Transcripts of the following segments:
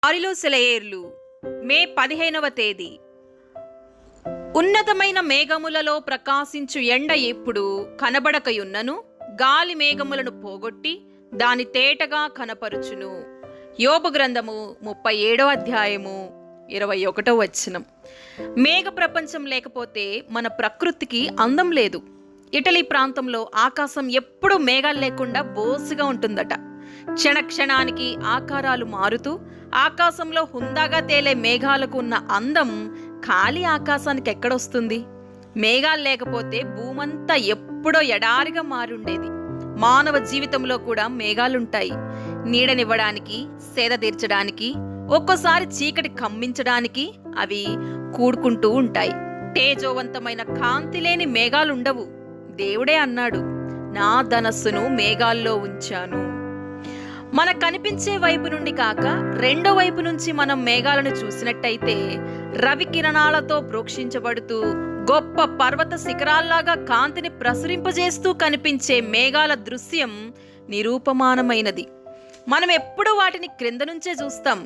ఆరిలో సెలయేర్లు మే 15వ తేదీ. ఉన్నతమైన మేఘములలో ప్రకాశించు ఎండ ఎప్పుడు కనబడకయున్నను గాలి మేఘములను పోగొట్టి దాని తేటగా కనపరుచును. యోబు గ్రంథము 37వ అధ్యాయము 21వ వచనం. మేఘ ప్రపంచం లేకపోతే మన ప్రకృతికి అందం లేదు. ఇటలీ ప్రాంతంలో ఆకాశం ఎప్పుడూ మేఘాలు లేకుండా బోసుగా ఉంటుందట. క్షణక్షణానికి ఆకారాలు మారుతూ ఆకాశంలో హుందాగా తేలే మేఘాలకు ఉన్న అందం ఖాళీ ఆకాశానికి ఎక్కడొస్తుంది? మేఘాలు లేకపోతే భూమంతా ఎప్పుడో ఎడారిగా మారుండేది. మానవ జీవితంలో కూడా మేఘాలుంటాయి. నీడనివ్వడానికి, సేద తీర్చడానికి, ఒక్కోసారి చీకటి కమ్మించడానికి అవి కూడుకుంటూ ఉంటాయి. తేజోవంతమైన కాంతి లేని మేఘాలుండవు. దేవుడే అన్నాడు, నా ధనస్సును మేఘాల్లో ఉంచాను. మనకు కనిపించే వైపు నుండి కాక రెండో వైపు నుంచి మనం మేఘాలను చూసినట్టయితే రవి కిరణాలతో ప్రోక్షించబడుతూ గొప్ప పర్వత శిఖరాల్లాగా కాంతిని ప్రసరింపజేస్తూ కనిపించే మేఘాల దృశ్యం నిరూపమానమైనది. మనం ఎప్పుడూ వాటిని క్రింద నుంచే చూస్తాం.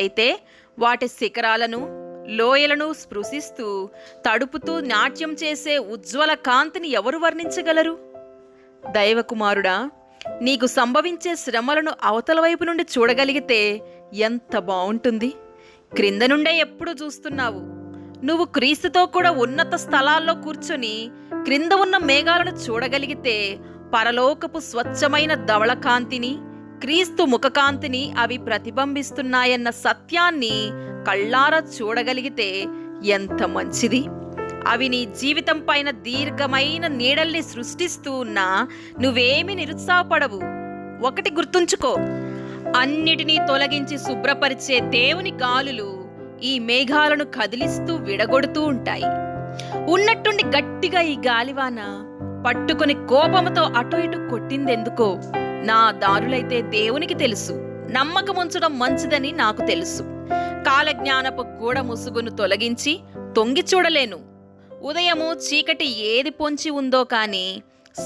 అయితే వాటి శిఖరాలను, లోయలను స్పృశిస్తూ తడుపుతూ నాట్యం చేసే ఉజ్వల కాంతిని ఎవరు వర్ణించగలరు? దైవకుమారుడా, నీకు సంభవించే శ్రమలను అవతల వైపు నుండి చూడగలిగితే ఎంత బావుంటుంది. క్రింద నుండే ఎప్పుడు చూస్తున్నావు. నువ్వు క్రీస్తుతో కూడా ఉన్నత స్థలాల్లో కూర్చొని క్రింద ఉన్న మేఘాలను చూడగలిగితే పరలోకపు స్వచ్ఛమైన ధవళకాంతిని, క్రీస్తు ముఖకాంతిని అవి ప్రతిబింబిస్తున్నాయన్న సత్యాన్ని కళ్ళారా చూడగలిగితే ఎంత మంచిది. అవి నీ జీవితం పైన దీర్ఘమైన నీడల్ని సృష్టిస్తూ ఉన్నా నువ్వేమీ నిరుత్సాహపడవు. ఒకటి గుర్తుంచుకో, అన్నిటినీ తొలగించి శుభ్రపరిచే దేవుని గాలులు ఈ మేఘాలను కదిలిస్తూ విడగొడుతూ ఉంటాయి. ఉన్నట్టుండి గట్టిగా ఈ గాలివాన పట్టుకుని కోపముతో అటు ఇటు కొట్టిందెందుకో నా దారులైతే దేవునికి తెలుసు. నమ్మకముంచడం మంచిదని నాకు తెలుసు. కాలజ్ఞానపు గూడ ముసుగును తొలగించి తొంగి చూడలేను. ఉదయము చీకటి ఏది పొంచి ఉందో కాని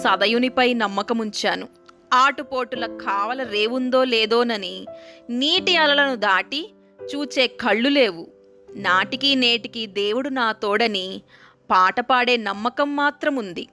సదయునిపై నమ్మకముంచాను. ఆటుపోటుల కావల రేవుందో లేదోనని నీటి అలలను దాటి చూచే కళ్ళు లేవు. నాటికి నేటికి దేవుడు నా తోడని పాట పాడే నమ్మకం మాత్రముంది.